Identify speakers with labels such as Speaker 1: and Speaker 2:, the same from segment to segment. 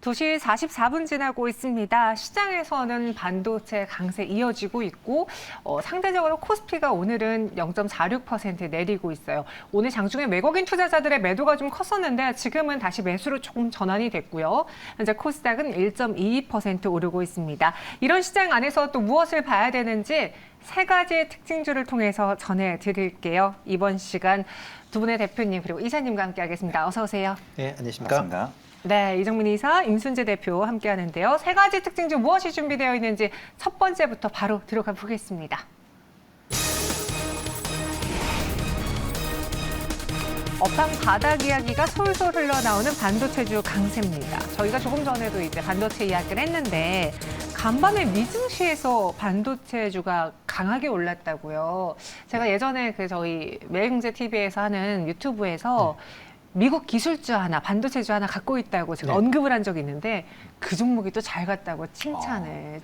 Speaker 1: 2시 44분 지나고 있습니다. 시장에서는 반도체 강세 이어지고 있고 상대적으로 코스피가 오늘은 0.46% 내리고 있어요. 오늘 장중에 외국인 투자자들의 매도가 좀 컸었는데 지금은 다시 매수로 조금 전환이 됐고요. 현재 코스닥은 1.22% 오르고 있습니다. 이런 시장 안에서 또 무엇을 봐야 되는지 세 가지의 특징주를 통해서 전해드릴게요. 이번 시간 두 분의 대표님 그리고 이사님과 함께하겠습니다. 어서 오세요.
Speaker 2: 네, 안녕하십니까.
Speaker 3: 반갑습니다.
Speaker 1: 네, 이정민 이사, 임순재 대표 함께하는데요. 세 가지 특징 중 무엇이 준비되어 있는지 첫 번째부터 바로 들어가 보겠습니다. 업황 바닥 이야기가 솔솔 흘러나오는 반도체주 강세입니다. 저희가 조금 전에도 이제 반도체 이야기를 했는데 간밤에 미증시에서 반도체주가 강하게 올랐다고요. 제가 예전에 저희 매일경제TV에서 하는 유튜브에서 미국 기술주 하나, 반도체주 하나 갖고 있다고 제가 언급을 한 적이 있는데 그 종목이 또 잘 갔다고 칭찬을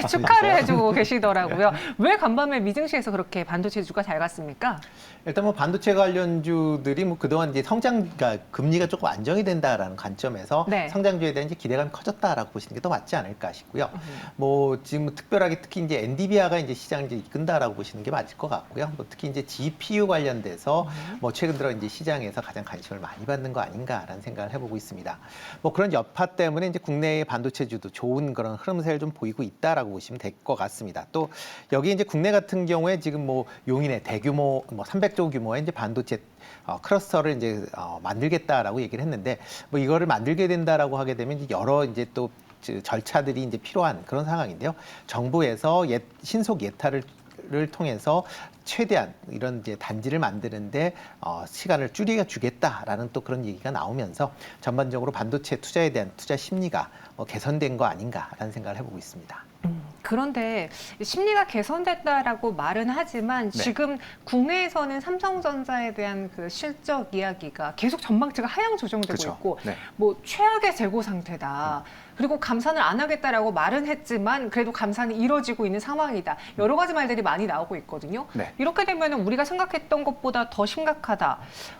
Speaker 1: 축하를 해주고 계시더라고요. 왜 간밤에 미증시에서 그렇게 반도체주가 잘 갔습니까?
Speaker 2: 일단 뭐 반도체 관련주들이 뭐 그동안 이제 그러니까 금리가 조금 안정이 된다라는 관점에서 성장주에 대한 이제 기대감이 커졌다라고 보시는 게 더 맞지 않을까 싶고요. 뭐 지금 특별하게 특히 이제 엔비디아가 이제 시장을 이제 이끈다라고 보시는 게 맞을 것 같고요. 뭐 특히 이제 GPU 관련돼서 뭐 최근 들어 이제 시장에서 가장 관심을 많이 받는 거 아닌가라는 생각을 해보고 있습니다. 뭐 그런 여파 때문에 이제 국내의 반도체주도 좋은 그런 흐름세를 좀 보이고 있다라고 보시면 될 것 같습니다. 또 여기 이제 국내 같은 경우에 지금 뭐 용인의 대규모 뭐 300조 규모의 이제 반도체 클러스터를 이제 만들겠다라고 얘기를 했는데 뭐 이거를 만들게 된다라고 하게 되면 이제 여러 이제 또 절차들이 이제 필요한 그런 상황인데요. 정부에서 신속 예타를 통해서 최대한 이런 이제 단지를 만드는데 시간을 주겠다라는 또 그런 얘기가 나오면서 전반적으로 반도체 투자에 대한 투자 심리가 개선된 거 아닌가라는 생각을 해보고 있습니다.
Speaker 1: 그런데 심리가 개선됐다라고 말은 하지만 지금 국내에서는 삼성전자에 대한 그 실적 이야기가 계속 전망치가 하향 조정되고 있고 뭐 최악의 재고 상태다. 그리고 감산을 안 하겠다라고 말은 했지만 그래도 감산이 이루어지고 있는 상황이다. 여러 가지 말들이 많이 나오고 있거든요. 이렇게 되면 우리가 생각했던 것보다 더 심각하다.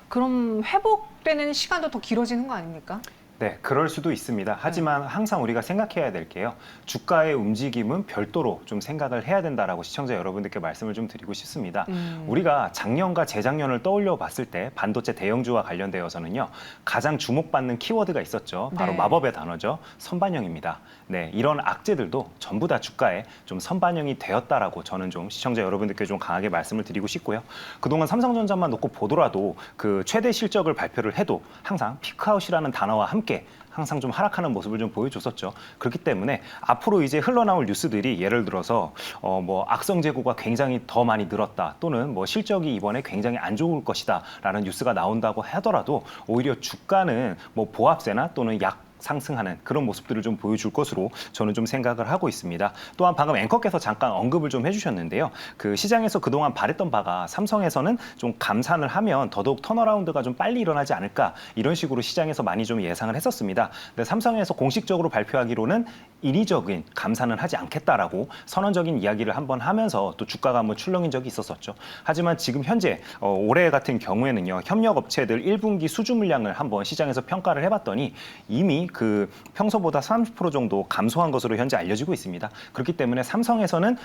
Speaker 1: 그럼 회복되는 시간도 더 길어지는 거 아닙니까?
Speaker 3: 네, 그럴 수도 있습니다. 하지만 항상 우리가 생각해야 될 게요. 주가의 움직임은 별도로 좀 생각을 해야 된다라고 시청자 여러분들께 말씀을 좀 드리고 싶습니다. 우리가 작년과 재작년을 떠올려 봤을 때 반도체 대형주와 관련되어서는요. 가장 주목받는 키워드가 있었죠. 바로 마법의 단어죠. 선반영입니다. 네, 이런 악재들도 전부 다 주가에 좀 선반영이 되었다라고 저는 좀 시청자 여러분들께 좀 강하게 말씀을 드리고 싶고요. 그동안 삼성전자만 놓고 보더라도 그 최대 실적을 발표를 해도 항상 피크아웃이라는 단어와 함께 항상 좀 하락하는 모습을 좀 보여줬었죠. 그렇기 때문에 앞으로 이제 흘러나올 뉴스들이 예를 들어서 뭐 악성 재고가 굉장히 더 많이 늘었다 또는 뭐 실적이 이번에 굉장히 안 좋을 것이다라는 뉴스가 나온다고 하더라도 오히려 주가는 뭐 보합세나 또는 상승하는 그런 모습들을 좀 보여줄 것으로 저는 좀 생각을 하고 있습니다. 또한 방금 앵커께서 잠깐 언급을 좀 해주셨는데요. 그 시장에서 그동안 바랬던 바가 삼성에서는 좀 감산을 하면 더더욱 턴어라운드가 좀 빨리 일어나지 않을까 이런 식으로 시장에서 많이 좀 예상을 했었습니다. 근데 삼성에서 공식적으로 발표하기로는 인위적인 감산은 하지 않겠다라고 선언적인 이야기를 한번 하면서 또 주가가 한번 출렁인 적이 있었었죠. 하지만 지금 현재 올해 같은 경우에는요. 협력업체들 1분기 수주 물량을 한번 시장에서 평가를 해봤더니 이미 그 평소보다 30% 정도 감소한 것으로 현재 알려지고 있습니다. 그렇기 때문에 삼성에서는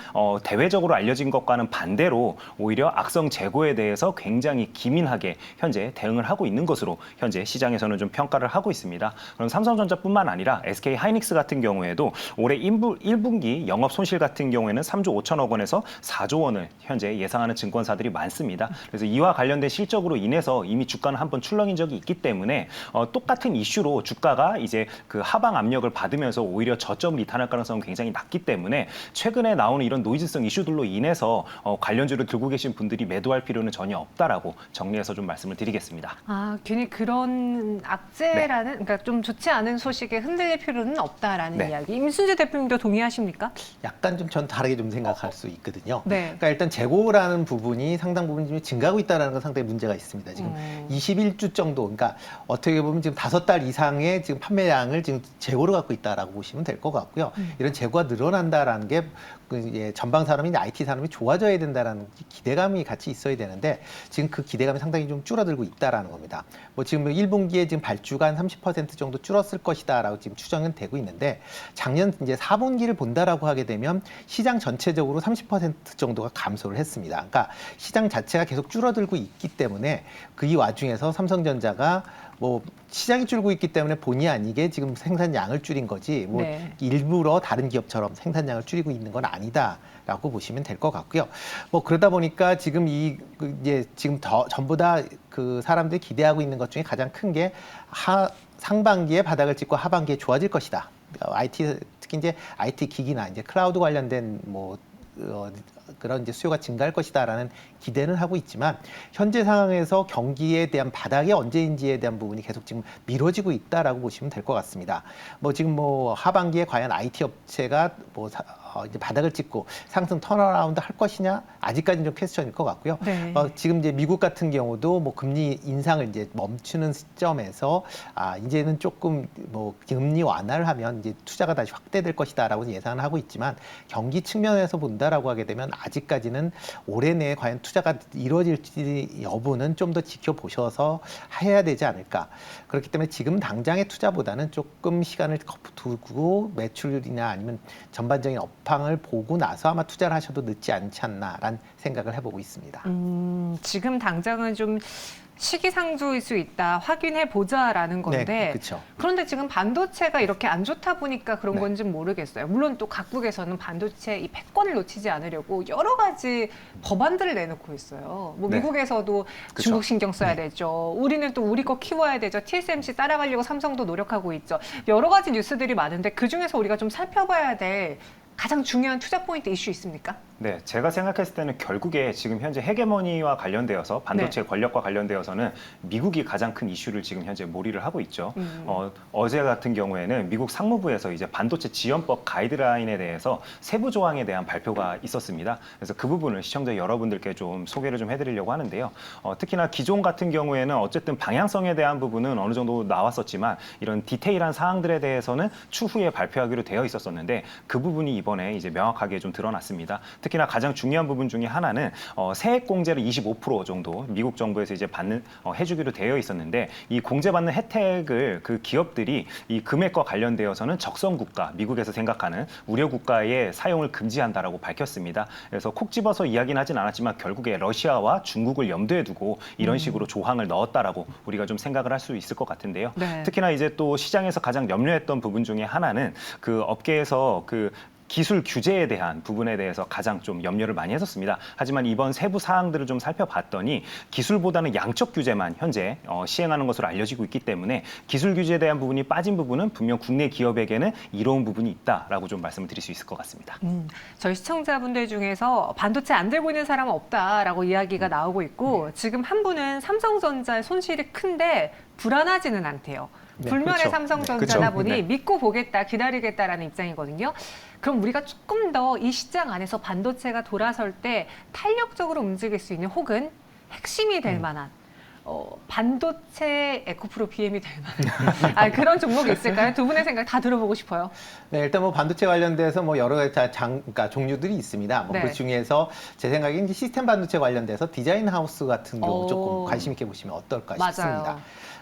Speaker 3: 대외적으로 알려진 것과는 반대로 오히려 악성 재고에 대해서 굉장히 기민하게 현재 대응을 하고 있는 것으로 현재 시장에서는 좀 평가를 하고 있습니다. 그럼 삼성전자뿐만 아니라 SK 하이닉스 같은 경우에도 올해 1분기 영업 손실 같은 경우에는 3조 5천억 원에서 4조 원을 현재 예상하는 증권사들이 많습니다. 그래서 이와 관련된 실적으로 인해서 이미 주가는 한번 출렁인 적이 있기 때문에 똑같은 이슈로 주가가 이제 그 하방 압력을 받으면서 오히려 저점을 이탈할 가능성은 굉장히 낮기 때문에 최근에 나오는 이런 노이즈성 이슈들로 인해서 관련주를 들고 계신 분들이 매도할 필요는 전혀 없다라고 정리해서 좀 말씀을 드리겠습니다.
Speaker 1: 괜히 그런 악재라는 그러니까 좀 좋지 않은 소식에 흔들릴 필요는 없다라는 이야기. 임순재 대표님도 동의하십니까?
Speaker 2: 약간 좀 전 다르게 좀 생각할 수 있거든요. 그러니까 일단 재고라는 부분이 상당 부분 좀 증가하고 있다는 건 상당히 문제가 있습니다. 지금 21주 정도, 그러니까 어떻게 보면 지금 5달 이상의 지금 판매량을 지금 재고로 갖고 있다라고 보시면 될 것 같고요. 이런 재고가 늘어난다라는 게 전방 산업이 IT 산업이 좋아져야 된다라는 기대감이 같이 있어야 되는데 지금 그 기대감이 상당히 좀 줄어들고 있다라는 겁니다. 뭐 지금 1분기에 지금 발주가 한 30% 정도 줄었을 것이다라고 지금 추정은 되고 있는데 작년 이제 4분기를 본다라고 하게 되면 시장 전체적으로 30% 정도가 감소를 했습니다. 그러니까 시장 자체가 계속 줄어들고 있기 때문에 그 이 와중에서 삼성전자가 뭐 시장이 줄고 있기 때문에 본의 아니게 지금 생산량을 줄인 거지 뭐
Speaker 1: 네.
Speaker 2: 일부러 다른 기업처럼 생산량을 줄이고 있는 건 아니다라고 보시면 될 것 같고요. 뭐 그러다 보니까 지금 이제 지금 전부 다 그 사람들이 기대하고 있는 것 중에 가장 큰 게 상반기에 바닥을 찍고 하반기에 좋아질 것이다. IT 특히 이제 IT 기기나 이제 클라우드 관련된 그런 이제 수요가 증가할 것이다라는 기대는 하고 있지만 현재 상황에서 경기에 대한 바닥이 언제인지에 대한 부분이 계속 지금 미뤄지고 있다라고 보시면 될 것 같습니다. 뭐 지금 뭐 하반기에 과연 IT 업체가 이제 바닥을 찍고 상승 턴어라운드 할 것이냐 아직까지는 좀 퀘스천일 것 같고요.
Speaker 1: 네.
Speaker 2: 지금 이제 미국 같은 경우도 뭐 금리 인상을 이제 멈추는 시점에서 이제는 조금 뭐 금리 완화를 하면 이제 투자가 다시 확대될 것이다라고 예상을 하고 있지만 경기 측면에서 본다라고 하게 되면 아직까지는 올해 내에 과연 투자가 이루어질지 여부는 좀 더 지켜보셔서 해야 되지 않을까. 그렇기 때문에 지금 당장의 투자보다는 조금 시간을 두고 매출이나 아니면 전반적인 업황을 보고 나서 아마 투자를 하셔도 늦지 않지 않나라는 생각을 해보고 있습니다.
Speaker 1: 지금 당장은 좀 시기상조일 수 있다. 확인해 보자라는 건데.
Speaker 2: 네, 그렇죠.
Speaker 1: 그런데 지금 반도체가 이렇게 안 좋다 보니까 그런
Speaker 2: 네.
Speaker 1: 건지 모르겠어요. 물론 또 각국에서는 반도체 이 패권을 놓치지 않으려고 여러 가지 법안들을 내놓고 있어요. 뭐
Speaker 2: 네.
Speaker 1: 미국에서도
Speaker 2: 그쵸.
Speaker 1: 중국 신경 써야
Speaker 2: 네.
Speaker 1: 되죠. 우리는 또 우리 거 키워야 되죠. TSMC 따라가려고 삼성도 노력하고 있죠. 여러 가지 뉴스들이 많은데 그중에서 우리가 좀 살펴봐야 될 가장 중요한 투자 포인트 이슈 있습니까?
Speaker 3: 네, 제가 생각했을 때는 결국에 지금 현재 헤게모니와 관련되어서 반도체
Speaker 1: 네.
Speaker 3: 권력과 관련되어서는 미국이 가장 큰 이슈를 지금 현재 몰이를 하고 있죠. 어제 같은 경우에는 미국 상무부에서 이제 반도체 지원법 가이드라인에 대해서 세부 조항에 대한 발표가 있었습니다. 그래서 그 부분을 시청자 여러분들께 좀 소개를 좀 해드리려고 하는데요. 특히나 기존 같은 경우에는 어쨌든 방향성에 대한 부분은 어느 정도 나왔었지만 이런 디테일한 사항들에 대해서는 추후에 발표하기로 되어 있었었는데 그 부분이 이번에 이제 명확하게 좀 드러났습니다. 특히나 가장 중요한 부분 중에 하나는 세액 공제를 25% 정도 미국 정부에서 이제 해주기로 되어 있었는데 이 공제받는 혜택을 그 기업들이 이 금액과 관련되어서는 적성 국가, 미국에서 생각하는 우려 국가의 사용을 금지한다라고 밝혔습니다. 그래서 콕 집어서 이야기는 하진 않았지만 결국에 러시아와 중국을 염두에 두고 이런 식으로 조항을 넣었다라고 우리가 좀 생각을 할 수 있을 것 같은데요.
Speaker 1: 네.
Speaker 3: 특히나 이제 또 시장에서 가장 염려했던 부분 중에 하나는 그 업계에서 그 기술 규제에 대한 부분에 대해서 가장 좀 염려를 많이 했었습니다. 하지만 이번 세부 사항들을 좀 살펴봤더니 기술보다는 양적 규제만 현재 시행하는 것으로 알려지고 있기 때문에 기술 규제에 대한 부분이 빠진 부분은 분명 국내 기업에게는 이로운 부분이 있다라고 좀 말씀을 드릴 수 있을 것 같습니다.
Speaker 1: 저희 시청자분들 중에서 반도체 안 들고 있는 사람은 없다라고 이야기가 나오고 있고 지금 한 분은 삼성전자의 손실이 큰데 불안하지는 않대요.
Speaker 2: 네,
Speaker 1: 불멸의
Speaker 2: 그렇죠.
Speaker 1: 삼성전자다
Speaker 3: 네,
Speaker 1: 보니
Speaker 3: 네.
Speaker 1: 믿고 보겠다, 기다리겠다라는 입장이거든요. 그럼 우리가 조금 더 이 시장 안에서 반도체가 돌아설 때 탄력적으로 움직일 수 있는 혹은 핵심이 될 만한 반도체 에코프로 BM이 될 만한 그런 종목이 있을까요? 두 분의 생각 다 들어보고 싶어요.
Speaker 2: 네, 일단 뭐 반도체 관련돼서 뭐 여러 가지 그러니까 종류들이 있습니다.
Speaker 1: 네.
Speaker 2: 그 중에서 제 생각에 이제 시스템 반도체 관련돼서 디자인 하우스 같은 경우 조금 관심 있게 보시면 어떨까 싶습니다.
Speaker 1: 맞아요.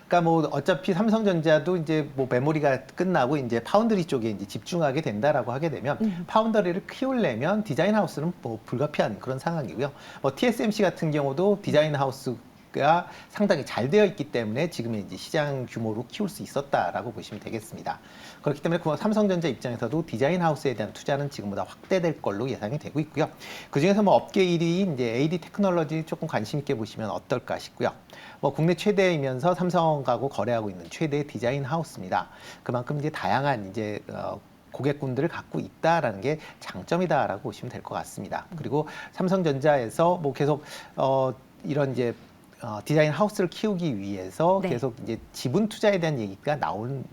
Speaker 2: 그러니까 뭐 어차피 삼성전자도 이제 뭐 메모리가 끝나고 이제 파운드리 쪽에 이제 집중하게 된다라고 하게 되면 파운드리를 키우려면 디자인 하우스는 뭐 불가피한 그런 상황이고요. 뭐 TSMC 같은 경우도 디자인 하우스가 상당히 잘 되어 있기 때문에 지금의 이제 시장 규모로 키울 수 있었다라고 보시면 되겠습니다. 그렇기 때문에 삼성전자 입장에서도 디자인 하우스에 대한 투자는 지금보다 확대될 걸로 예상이 되고 있고요. 그 중에서 뭐 업계 1위인 이제 AD 테크놀로지 조금 관심 있게 보시면 어떨까 싶고요. 뭐 국내 최대이면서 삼성하고 거래하고 있는 최대 디자인 하우스입니다. 그만큼 이제 다양한 이제 고객군들을 갖고 있다라는 게 장점이다라고 보시면 될 것 같습니다. 그리고 삼성전자에서 뭐 계속 이런 이제 디자인 하우스를 키우기 위해서
Speaker 1: 네.
Speaker 2: 계속 이제 지분 투자에 대한 얘기가 나오는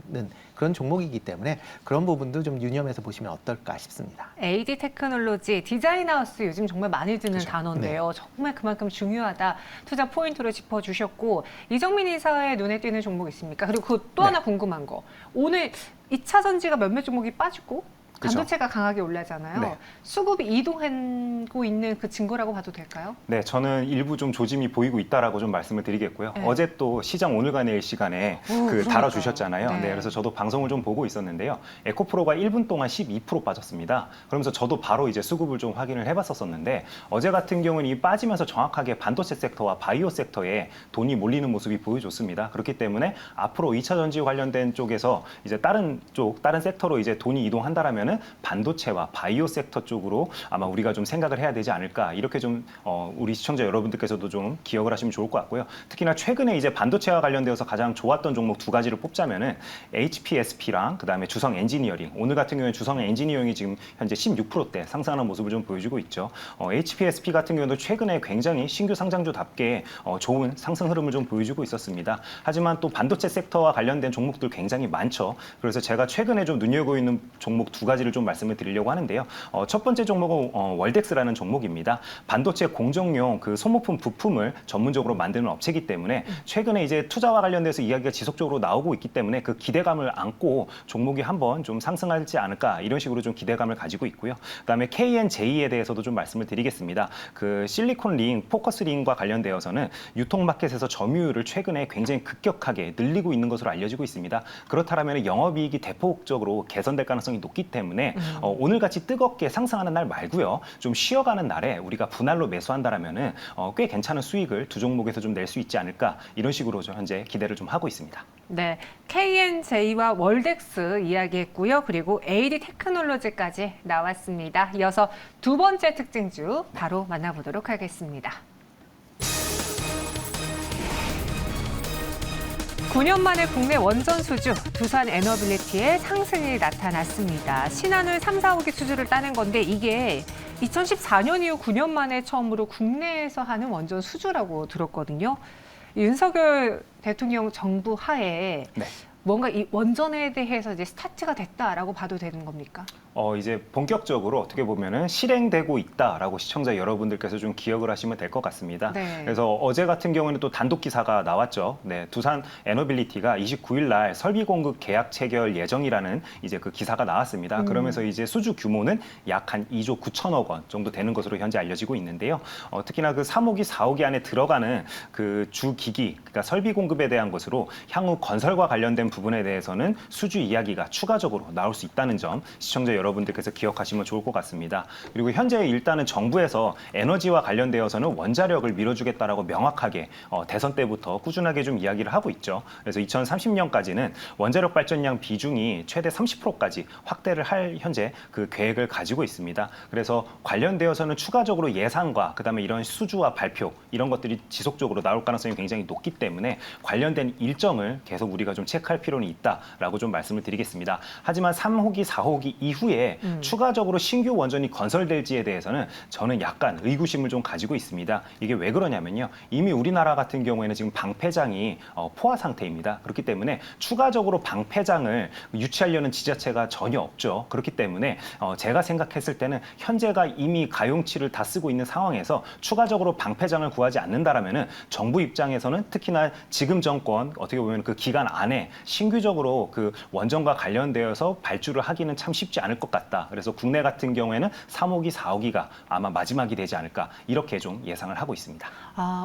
Speaker 2: 그런 종목이기 때문에 그런 부분도 좀 유념해서 보시면 어떨까 싶습니다.
Speaker 1: AD 테크놀로지, 디자인 하우스 요즘 정말 많이 듣는
Speaker 2: 그렇죠.
Speaker 1: 단어인데요. 정말 그만큼 중요하다. 투자 포인트로 짚어주셨고 이정민 이사의 눈에 띄는 종목 있습니까? 그리고 또 하나 궁금한 거. 오늘 2차 전지가 몇몇 종목이 빠지고 반도체가 강하게 올라잖아요.
Speaker 3: 네.
Speaker 1: 수급이 이동하고 있는 그 증거라고 봐도 될까요?
Speaker 3: 네, 저는 일부 좀 조짐이 보이고 있다라고 좀 말씀을 드리겠고요.
Speaker 1: 네.
Speaker 3: 어제 또 시장 오늘과 내일 시간에
Speaker 1: 그러니까요.
Speaker 3: 다뤄주셨잖아요.
Speaker 1: 네.
Speaker 3: 네, 그래서 저도 방송을 좀 보고 있었는데요. 에코프로가 1분 동안 12% 빠졌습니다. 그러면서 저도 바로 이제 수급을 좀 확인을 해봤었는데 어제 같은 경우는 이 빠지면서 정확하게 반도체 섹터와 바이오 섹터에 돈이 몰리는 모습이 보여줬습니다. 그렇기 때문에 앞으로 2차 전지 관련된 쪽에서 이제 다른 섹터로 이제 돈이 이동한다라면은 반도체와 바이오 섹터 쪽으로 아마 우리가 좀 생각을 해야 되지 않을까 이렇게 좀 우리 시청자 여러분들께서도 좀 기억을 하시면 좋을 것 같고요. 특히나 최근에 이제 반도체와 관련되어서 가장 좋았던 종목 두 가지를 뽑자면은 HPSP랑 그다음에 주성 엔지니어링. 오늘 같은 경우에 주성 엔지니어링이 지금 현재 16%대 상승하는 모습을 좀 보여주고 있죠. HPSP 같은 경우도 최근에 굉장히 신규 상장주답게 좋은 상승 흐름을 좀 보여주고 있었습니다. 하지만 또 반도체 섹터와 관련된 종목들 굉장히 많죠. 그래서 제가 최근에 좀 눈여겨보고 있는 종목 두 가지를 좀 말씀을 드리려고 하는데요. 첫 번째 종목은 월덱스라는 종목입니다. 반도체 공정용 그 소모품 부품을 전문적으로 만드는 업체이기 때문에 최근에 이제 투자와 관련돼서 이야기가 지속적으로 나오고 있기 때문에 그 기대감을 안고 종목이 한번 좀 상승하지 않을까 이런 식으로 좀 기대감을 가지고 있고요. 그다음에 KNJ에 대해서도 좀 말씀을 드리겠습니다. 그 실리콘 링, 포커스 링과 관련되어서는 유통 마켓에서 점유율을 최근에 굉장히 급격하게 늘리고 있는 것으로 알려지고 있습니다. 그렇다면 영업이익이 대폭적으로 개선될 가능성이 높기 때문에 오늘같이 뜨겁게 상승하는 날 말고요. 좀 쉬어가는 날에 우리가 분할로 매수한다라면은 꽤 괜찮은 수익을 두 종목에서 좀 낼 수 있지 않을까 이런 식으로 좀 현재 기대를 좀 하고 있습니다.
Speaker 1: 네, KNJ와 월덱스 이야기했고요. 그리고 AD 테크놀로지까지 나왔습니다. 이어서 두 번째 특징주 바로 만나보도록 하겠습니다. 9년 만에 국내 원전 수주, 두산 에너빌리티의 상승이 나타났습니다. 신한울 3, 4호기 수주를 따낸 건데 이게 2014년 이후 9년 만에 처음으로 국내에서 하는 원전 수주라고 들었거든요. 윤석열 대통령 정부 하에
Speaker 3: 네.
Speaker 1: 뭔가 이 원전에 대해서 이제 스타트가 됐다라고 봐도 되는 겁니까?
Speaker 3: 이제 본격적으로 어떻게 보면은 실행되고 있다라고 시청자 여러분들께서 좀 기억을 하시면 될 것 같습니다.
Speaker 1: 네.
Speaker 3: 그래서 어제 같은 경우는 또 단독 기사가 나왔죠. 네, 두산 에너빌리티가 29일 날 설비 공급 계약 체결 예정이라는 이제 그 기사가 나왔습니다. 그러면서 이제 수주 규모는 약 한 2조 9천억 원 정도 되는 것으로 현재 알려지고 있는데요. 특히나 그 3호기, 4호기 안에 들어가는 그 주기기, 그러니까 설비 공급에 대한 것으로 향후 건설과 관련된 부분에 대해서는 수주 이야기가 추가적으로 나올 수 있다는 점 시청자 여러분들께서 기억하시면 좋을 것 같습니다. 그리고 현재 일단은 정부에서 에너지와 관련되어서는 원자력을 밀어주겠다라고 명확하게 대선 때부터 꾸준하게 좀 이야기를 하고 있죠. 그래서 2030년까지는 원자력 발전량 비중이 최대 30%까지 확대를 할 현재 그 계획을 가지고 있습니다. 그래서 관련되어서는 추가적으로 예산과 그다음에 이런 수주와 발표 이런 것들이 지속적으로 나올 가능성이 굉장히 높기 때문에 관련된 일정을 계속 우리가 좀 체크할 필요는 있다라고 좀 말씀을 드리겠습니다. 하지만 3호기, 4호기 이후에 추가적으로 신규 원전이 건설될지에 대해서는 저는 약간 의구심을 좀 가지고 있습니다. 이게 왜 그러냐면요. 이미 우리나라 같은 경우에는 지금 방패장이 포화 상태입니다. 그렇기 때문에 추가적으로 방패장을 유치하려는 지자체가 전혀 없죠. 그렇기 때문에 제가 생각했을 때는 현재가 이미 가용치를 다 쓰고 있는 상황에서 추가적으로 방패장을 구하지 않는다라면은 정부 입장에서는 특히나 지금 정권 어떻게 보면 그 기간 안에 신규적으로 그 원전과 관련되어서 발주를 하기는 참 쉽지 않을 것 같다. 그래서 국내 같은 경우에는 3호기, 4호기가 아마 마지막이 되지 않을까 이렇게 좀 예상을 하고 있습니다.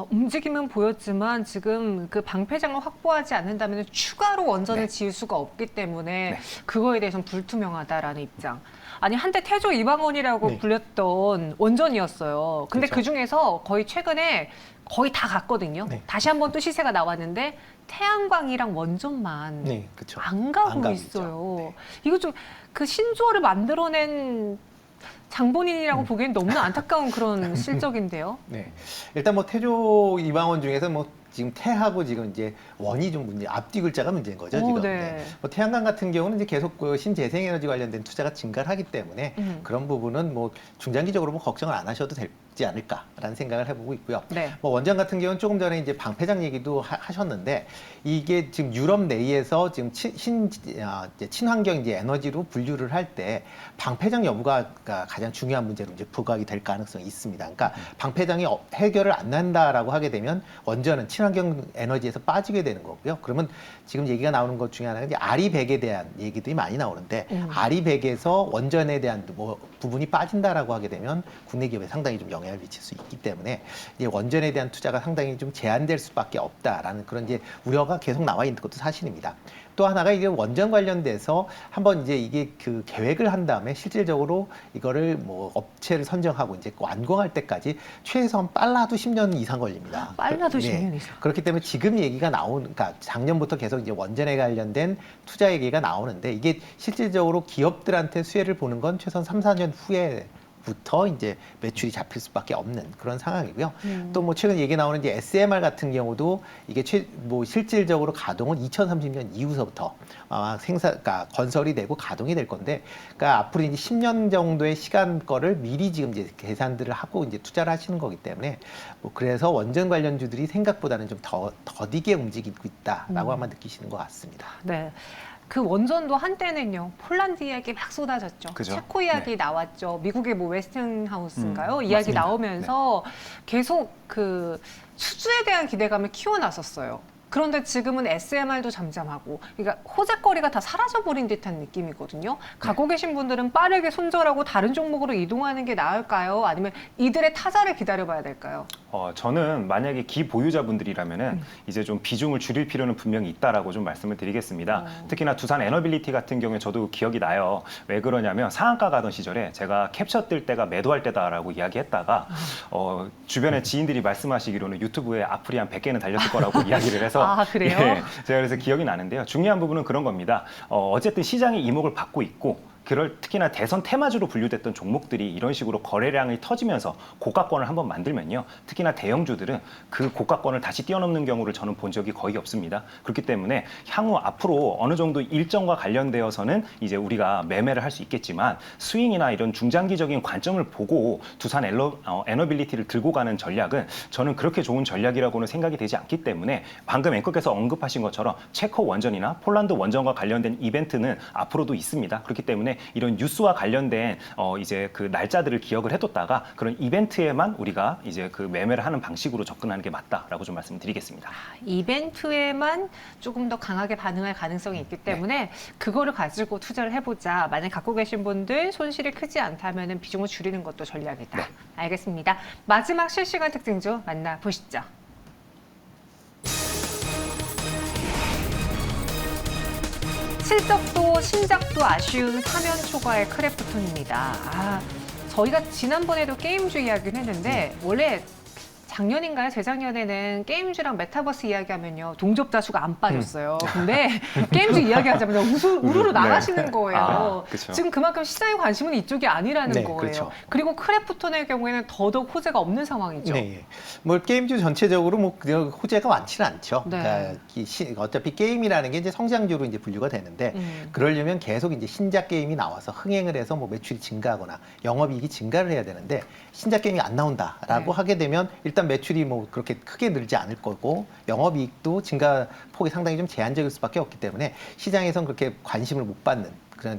Speaker 1: 움직임은 보였지만 지금 그 방패장을 확보하지 않는다면 추가로 원전을 지을 수가 없기 때문에 그거에 대해서는 불투명하다라는 입장. 아니 한때 태조 이방원이라고 불렸던 원전이었어요. 근데
Speaker 2: 그렇죠.
Speaker 1: 그중에서 거의 최근에 거의 다 갔거든요. 다시 한번 또 시세가 나왔는데 태양광이랑 원전만
Speaker 2: 그렇죠.
Speaker 1: 안 가고 있어요. 이거 좀 그 신조어를 만들어낸 장본인이라고 보기엔 너무나 안타까운 그런 실적인데요.
Speaker 2: 네. 일단 뭐 태조 이방원 중에서 뭐 지금 태하고 지금 이제 원이 좀 문제, 앞뒤 글자가 문제인 거죠, 지금.
Speaker 1: 네.
Speaker 2: 뭐 태양광 같은 경우는 이제 계속 그 신재생에너지 관련된 투자가 증가를 하기 때문에 그런 부분은 뭐 중장기적으로 뭐 걱정을 안 하셔도 있지 않을까라는 생각을 해보고 있고요.
Speaker 1: 네.
Speaker 2: 뭐 원전 같은 경우는 조금 전에 이제 방패장 얘기도 하셨는데 이게 지금 유럽 내에서 지금 친환경 이제 에너지로 분류를 할 때 방패장 여부가 가장 중요한 문제로 이제 부각이 될 가능성이 있습니다. 그러니까 방패장이 해결을 안 난다라고 하게 되면 원전은 친환경 에너지에서 빠지게 되는 거고요. 그러면 지금 얘기가 나오는 것 중에 하나가 이제 아리백에 대한 얘기들이 많이 나오는데 아리백에서 원전에 대한 뭐 부분이 빠진다라고 하게 되면 국내 기업에 상당히 좀 영향을 미칠 수 있기 때문에 이제 원전에 대한 투자가 상당히 좀 제한될 수밖에 없다라는 그런 이제 우려가 계속 나와 있는 것도 사실입니다. 또 하나가 이게 원전 관련돼서 한번 이제 이게 그 계획을 한 다음에 실질적으로 이거를 뭐 업체를 선정하고 이제 완공할 때까지 최소한 빨라도 10년 이상 걸립니다.
Speaker 1: 빨라도
Speaker 2: 네.
Speaker 1: 10년 이상.
Speaker 2: 그렇기 때문에 지금 얘기가 그러니까 작년부터 계속 이제 원전에 관련된 투자 얘기가 나오는데 이게 실질적으로 기업들한테 수혜를 보는 건 최소한 3, 4년 후에부터 이제 매출이 잡힐 수밖에 없는 그런 상황이고요. 또 뭐 최근 얘기 나오는 이제 SMR 같은 경우도 이게 뭐 실질적으로 가동은 2030년 이후서부터 그러니까 건설이 되고 가동이 될 건데, 그러니까 앞으로 이제 10년 정도의 시간 거를 미리 지금 이제 계산들을 하고 이제 투자를 하시는 거기 때문에 뭐 그래서 원전 관련주들이 생각보다는 좀 더디게 움직이고 있다라고 아마 느끼시는 것 같습니다.
Speaker 1: 네. 그 원전도 한때는요, 폴란드 이야기 막 쏟아졌죠.
Speaker 3: 그죠?
Speaker 1: 체코 이야기
Speaker 3: 네.
Speaker 1: 나왔죠. 미국의 뭐 웨스팅하우스인가요? 이야기
Speaker 3: 맞습니다.
Speaker 1: 나오면서 계속 그 수주에 대한 기대감을 키워놨었어요. 그런데 지금은 SMR도 잠잠하고, 그러니까 호재거리가 다 사라져버린 듯한 느낌이거든요. 갖고 계신 분들은 빠르게 손절하고 다른 종목으로 이동하는 게 나을까요? 아니면 이들의 타자를 기다려봐야 될까요?
Speaker 3: 저는 만약에 기보유자분들이라면은 이제 좀 비중을 줄일 필요는 분명히 있다라고 좀 말씀을 드리겠습니다. 특히나 두산 에너빌리티 같은 경우에 저도 기억이 나요. 왜 그러냐면 상한가 가던 시절에 제가 캡처 뜰 때가 매도할 때다라고 이야기했다가 주변에 지인들이 말씀하시기로는 유튜브에 악플이 한 100개는 달렸을 거라고 이야기를 해서
Speaker 1: 아, 그래요?
Speaker 3: 예, 제가 그래서 기억이 나는데요. 중요한 부분은 그런 겁니다. 어쨌든 시장이 이목을 받고 있고 특히나 대선 테마주로 분류됐던 종목들이 이런 식으로 거래량이 터지면서 고가권을 한번 만들면요. 특히나 대형주들은 그 고가권을 다시 뛰어넘는 경우를 저는 본 적이 거의 없습니다. 그렇기 때문에 향후 앞으로 어느 정도 일정과 관련되어서는 이제 우리가 매매를 할 수 있겠지만 스윙이나 이런 중장기적인 관점을 보고 두산 에너빌리티를 들고 가는 전략은 저는 그렇게 좋은 전략이라고는 생각이 되지 않기 때문에 방금 앵커께서 언급하신 것처럼 체코 원전이나 폴란드 원전과 관련된 이벤트는 앞으로도 있습니다. 그렇기 때문에 이런 뉴스와 관련된 이제 그 날짜들을 기억을 해뒀다가 그런 이벤트에만 우리가 이제 그 매매를 하는 방식으로 접근하는 게 맞다라고 좀 말씀드리겠습니다.
Speaker 1: 이벤트에만 조금 더 강하게 반응할 가능성이 있기 때문에 그거를 가지고 투자를 해보자. 만약 갖고 계신 분들 손실이 크지 않다면 비중을 줄이는 것도 전략이다.
Speaker 3: 네.
Speaker 1: 알겠습니다. 마지막 실시간 특징주 만나보시죠. 실적도 신작도 아쉬운 사면 초과의 크래프톤입니다. 저희가 지난번에도 게임주 이야기를 했는데 원래 작년인가요? 재작년에는 게임주랑 메타버스 이야기하면요. 동접자 수가 안 빠졌어요. 근데 게임주 이야기하자마자 우르르 나가시는 거예요. 지금 그만큼 시장의 관심은 이쪽이 아니라는 거예요. 그렇죠. 그리고 크래프톤의 경우에는 더더욱 호재가 없는 상황이죠.
Speaker 2: 네. 뭐 게임주 전체적으로 뭐 호재가 많지는 않죠.
Speaker 1: 네.
Speaker 2: 그러니까 어차피 게임이라는 게 이제 성장주로 이제 분류가 되는데 그러려면 계속 이제 신작 게임이 나와서 흥행을 해서 뭐 매출이 증가하거나 영업이익이 증가를 해야 되는데 신작 게임이 안 나온다라고 하게 되면 일단 매출이 뭐 그렇게 크게 늘지 않을 거고 영업이익도 증가 폭이 상당히 좀 제한적일 수밖에 없기 때문에 시장에선 그렇게 관심을 못 받는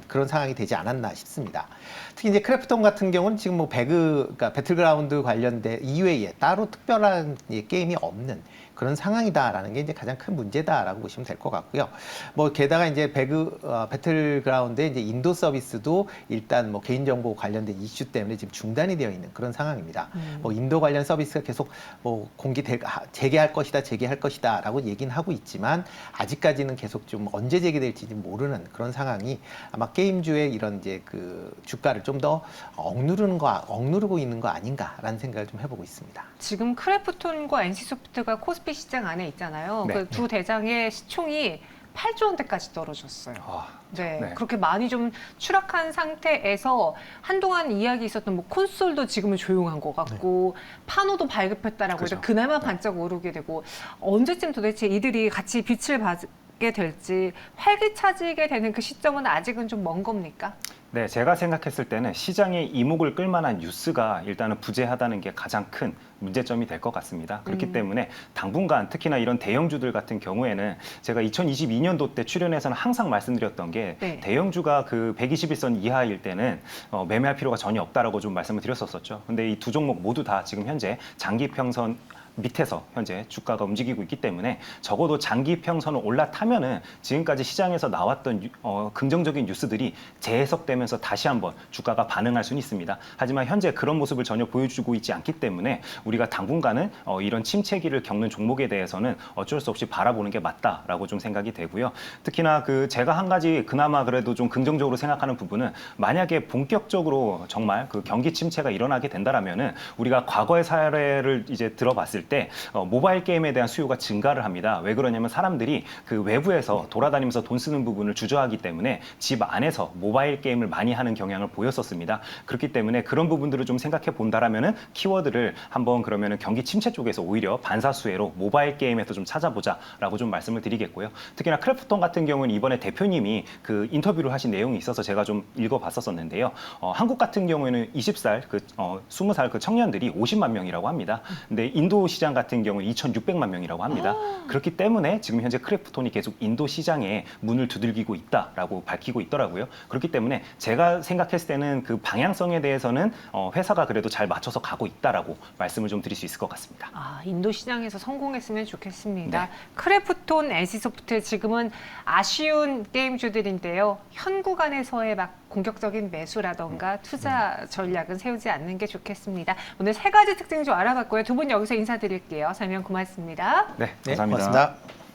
Speaker 2: 그런 상황이 되지 않았나 싶습니다. 특히 이제 크래프톤 같은 경우는 지금 뭐 그러니까 배틀그라운드 관련된 이외에 따로 특별한 게임이 없는 그런 상황이다라는 게 이제 가장 큰 문제다라고 보시면 될 것 같고요. 뭐 게다가 이제 배틀그라운드의 이제 인도 서비스도 일단 뭐 개인정보 관련된 이슈 때문에 지금 중단이 되어 있는 그런 상황입니다. 뭐 인도 관련 서비스가 계속 뭐 재개할 것이다라고 얘기는 하고 있지만 아직까지는 계속 좀 언제 재개될지 모르는 그런 상황이 아마 게임주의 이런 이제 그 주가를 좀 더 억누르고 있는 거 아닌가라는 생각을 좀 해보고 있습니다.
Speaker 1: 지금 크래프톤과 NC소프트가 코스피 시장 안에 있잖아요.
Speaker 3: 네.
Speaker 1: 그 두 대장의 시총이 8조 원대까지 떨어졌어요. 네, 그렇게 많이 좀 추락한 상태에서 한동안 이야기 있었던 뭐 콘솔도 지금은 조용한 것 같고 파노도 발급했다라고 해서 그날만 반짝 오르게 되고 언제쯤 도대체 이들이 같이 빛을 받게 될지 활기차지게 되는 그 시점은 아직은 좀 먼 겁니까?
Speaker 3: 네, 제가 생각했을 때는 시장의 이목을 끌만한 뉴스가 일단은 부재하다는 게 가장 큰 문제점이 될 것 같습니다. 그렇기 때문에 당분간 특히나 이런 대형주들 같은 경우에는 제가 2022년도 때 출연해서는 항상 말씀드렸던 게
Speaker 1: 네.
Speaker 3: 대형주가 그 121선 이하일 때는 매매할 필요가 전혀 없다라고 좀 말씀을 드렸었죠. 근데 이 두 종목 모두 다 지금 현재 장기 평선 밑에서 현재 주가가 움직이고 있기 때문에 적어도 장기 평선을 올라타면은 지금까지 시장에서 나왔던 긍정적인 뉴스들이 재해석되면서 다시 한번 주가가 반응할 수는 있습니다. 하지만 현재 그런 모습을 전혀 보여주고 있지 않기 때문에 우리가 당분간은 이런 침체기를 겪는 종목에 대해서는 어쩔 수 없이 바라보는 게 맞다라고 좀 생각이 되고요. 특히나 제가 한 가지 그나마 그래도 좀 긍정적으로 생각하는 부분은 만약에 본격적으로 정말 그 경기 침체가 일어나게 된다라면은 우리가 과거의 사례를 이제 들어봤을 때 모바일 게임에 대한 수요가 증가를 합니다. 왜 그러냐면 사람들이 그 외부에서 돌아다니면서 돈 쓰는 부분을 주저하기 때문에 집 안에서 모바일 게임을 많이 하는 경향을 보였었습니다. 그렇기 때문에 그런 부분들을 좀 생각해 본다라면은 키워드를 한번 그러면은 경기 침체 쪽에서 오히려 반사수혜로 모바일 게임에서 좀 찾아보자라고 좀 말씀을 드리겠고요. 특히나 크래프톤 같은 경우는 이번에 대표님이 그 인터뷰를 하신 내용이 있어서 제가 좀 읽어봤었는데요. 한국 같은 경우에는 20살 20살 그 청년들이 50만 명이라고 합니다. 근데 인도 시장 같은 경우는 2,600만 명이라고 합니다. 그렇기 때문에 지금 현재 크래프톤이 계속 인도 시장에 문을 두들기고 있다라고 밝히고 있더라고요. 그렇기 때문에 제가 생각했을 때는 그 방향성에 대해서는 회사가 그래도 잘 맞춰서 가고 있다라고 말씀을 좀 드릴 수 있을 것 같습니다.
Speaker 1: 인도 시장에서 성공했으면 좋겠습니다.
Speaker 3: 네.
Speaker 1: 크래프톤, NC소프트 지금은 아쉬운 게임주들인데요. 현 구간에서의 막 공격적인 매수라던가 투자 전략은 세우지 않는 게 좋겠습니다. 오늘 세 가지 특징 좀 알아봤고요. 두 분 여기서 인사드릴게요. 설명 고맙습니다.
Speaker 3: 네,
Speaker 2: 네,
Speaker 3: 감사합니다.
Speaker 2: 고맙습니다.